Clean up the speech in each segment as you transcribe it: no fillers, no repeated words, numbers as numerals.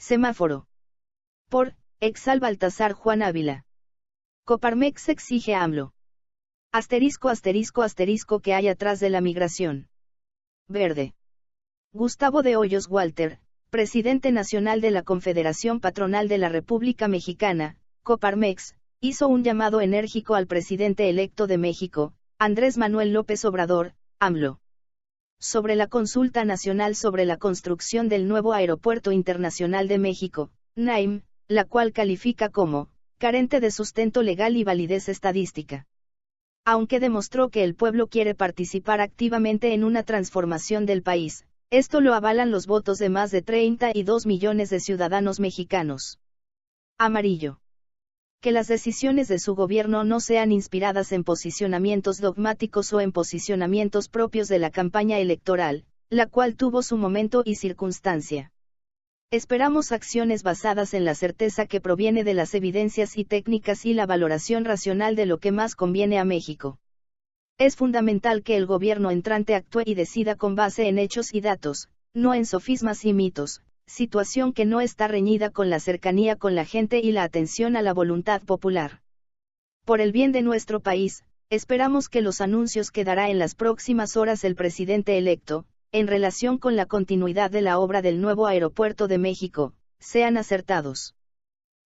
Semáforo. Por Exal Baltasar Juan Ávila. Coparmex exige a AMLO. **** que hay atrás de la migración. Verde. Gustavo de Hoyos Walter, presidente nacional de la Confederación Patronal de la República Mexicana, Coparmex, hizo un llamado enérgico al presidente electo de México, Andrés Manuel López Obrador, AMLO. Sobre la consulta nacional sobre la construcción del nuevo Aeropuerto Internacional de México, NAIM, la cual califica como carente de sustento legal y validez estadística. Aunque demostró que el pueblo quiere participar activamente en una transformación del país, esto lo avalan los votos de más de 32 millones de ciudadanos mexicanos. Amarillo. Que las decisiones de su gobierno no sean inspiradas en posicionamientos dogmáticos o en posicionamientos propios de la campaña electoral, la cual tuvo su momento y circunstancia. Esperamos acciones basadas en la certeza que proviene de las evidencias y técnicas y la valoración racional de lo que más conviene a México. Es fundamental que el gobierno entrante actúe y decida con base en hechos y datos, no en sofismas y mitos, situación que no está reñida con la cercanía con la gente y la atención a la voluntad popular. Por el bien de nuestro país, esperamos que los anuncios que dará en las próximas horas el presidente electo, en relación con la continuidad de la obra del nuevo Aeropuerto de México, sean acertados.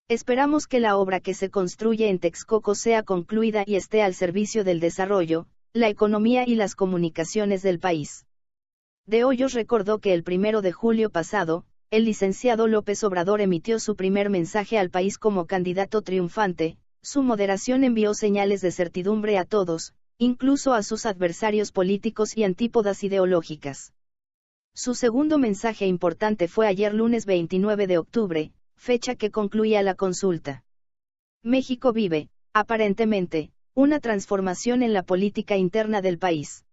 Esperamos que la obra que se construye en Texcoco sea concluida y esté al servicio del desarrollo, la economía y las comunicaciones del país. De Hoyos recordó que el 1 de julio pasado, el licenciado López Obrador emitió su primer mensaje al país como candidato triunfante. Su moderación envió señales de certidumbre a todos, incluso a sus adversarios políticos y antípodas ideológicas. Su segundo mensaje importante fue ayer lunes 29 de octubre, fecha que concluía la consulta. México vive, aparentemente, una transformación en la política interna del país.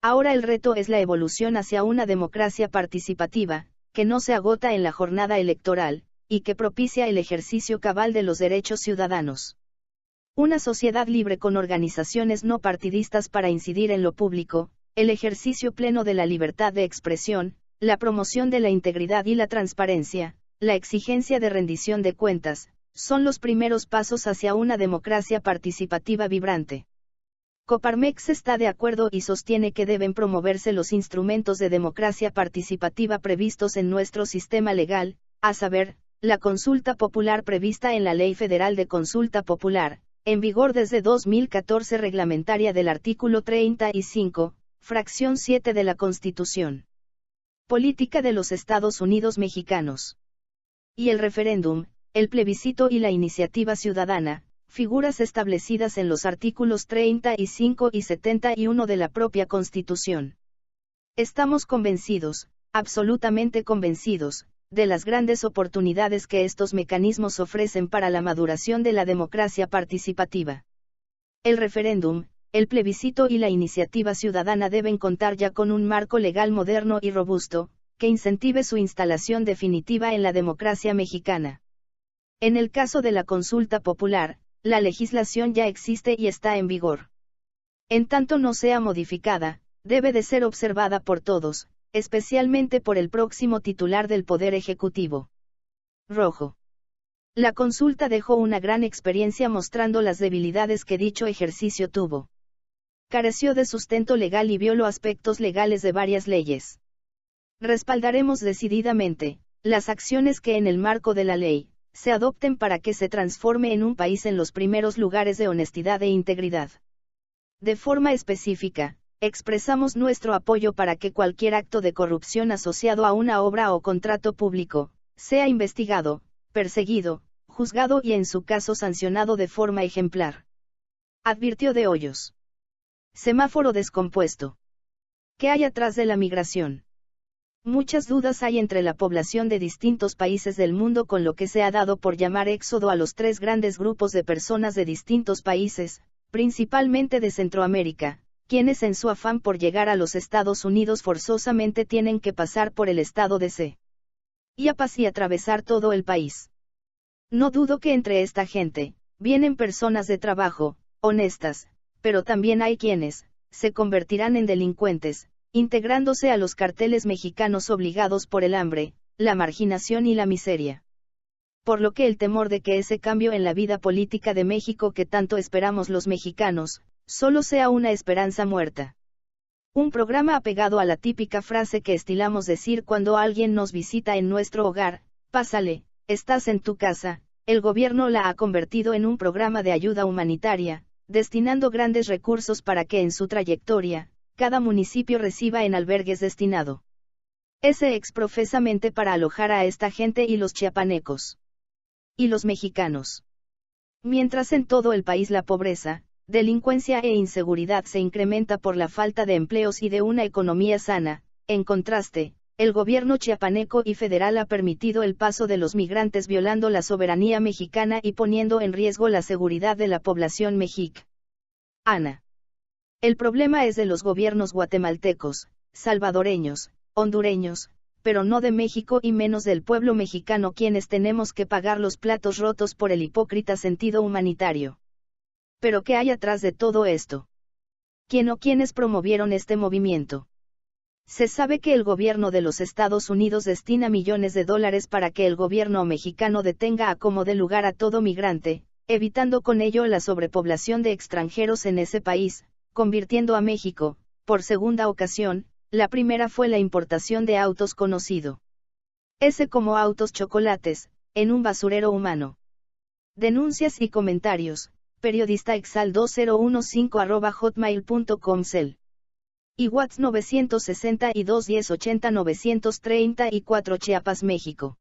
Ahora el reto es la evolución hacia una democracia participativa, que no se agota en la jornada electoral, y que propicia el ejercicio cabal de los derechos ciudadanos. Una sociedad libre con organizaciones no partidistas para incidir en lo público, el ejercicio pleno de la libertad de expresión, la promoción de la integridad y la transparencia, la exigencia de rendición de cuentas, son los primeros pasos hacia una democracia participativa vibrante. Coparmex está de acuerdo y sostiene que deben promoverse los instrumentos de democracia participativa previstos en nuestro sistema legal, a saber, la consulta popular prevista en la Ley Federal de Consulta Popular, en vigor desde 2014 reglamentaria del artículo 35, fracción 7 de la Constitución Política de los Estados Unidos Mexicanos. Y el referéndum, el plebiscito y la iniciativa ciudadana, figuras establecidas en los artículos 35 y 71 de la propia Constitución. Estamos convencidos, absolutamente convencidos, de las grandes oportunidades que estos mecanismos ofrecen para la maduración de la democracia participativa. El referéndum, el plebiscito y la iniciativa ciudadana deben contar ya con un marco legal moderno y robusto, que incentive su instalación definitiva en la democracia mexicana. En el caso de la consulta popular, la legislación ya existe y está en vigor. En tanto no sea modificada, debe de ser observada por todos, especialmente por el próximo titular del Poder Ejecutivo. Rojo. La consulta dejó una gran experiencia mostrando las debilidades que dicho ejercicio tuvo. Careció de sustento legal y violó aspectos legales de varias leyes. Respaldaremos decididamente las acciones que en el marco de la ley se adopten para que se transforme en un país en los primeros lugares de honestidad e integridad. De forma específica, expresamos nuestro apoyo para que cualquier acto de corrupción asociado a una obra o contrato público, sea investigado, perseguido, juzgado y en su caso sancionado de forma ejemplar. Advirtió de Hoyos. Semáforo descompuesto. ¿Qué hay atrás de la migración? Muchas dudas hay entre la población de distintos países del mundo con lo que se ha dado por llamar éxodo a los tres grandes grupos de personas de distintos países, principalmente de Centroamérica, quienes en su afán por llegar a los Estados Unidos forzosamente tienen que pasar por el estado de Chiapas y atravesar todo el país. No dudo que entre esta gente, vienen personas de trabajo, honestas, pero también hay quienes se convertirán en delincuentes, integrándose a los carteles mexicanos obligados por el hambre, la marginación y la miseria. Por lo que el temor de que ese cambio en la vida política de México que tanto esperamos los mexicanos, solo sea una esperanza muerta. Un programa apegado a la típica frase que estilamos decir cuando alguien nos visita en nuestro hogar: pásale, estás en tu casa. El gobierno la ha convertido en un programa de ayuda humanitaria, destinando grandes recursos para que en su trayectoria, cada municipio reciba en albergues destinado ese exprofesamente para alojar a esta gente y los chiapanecos. Y los mexicanos. Mientras en todo el país la pobreza, delincuencia e inseguridad se incrementa por la falta de empleos y de una economía sana, en contraste, el gobierno chiapaneco y federal ha permitido el paso de los migrantes violando la soberanía mexicana y poniendo en riesgo la seguridad de la población mexicana. El problema es de los gobiernos guatemaltecos, salvadoreños, hondureños, pero no de México y menos del pueblo mexicano, quienes tenemos que pagar los platos rotos por el hipócrita sentido humanitario. ¿Pero qué hay atrás de todo esto? ¿Quién o quiénes promovieron este movimiento? Se sabe que el gobierno de los Estados Unidos destina millones de dólares para que el gobierno mexicano detenga a como dé lugar a todo migrante, evitando con ello la sobrepoblación de extranjeros en ese país, convirtiendo a México, por segunda ocasión, la primera fue la importación de autos conocido ese como autos chocolates, en un basurero humano. Denuncias y comentarios, periodista exal2015@hotmail.com cel. Y WhatsApp 962 1080 934 Chiapas, México.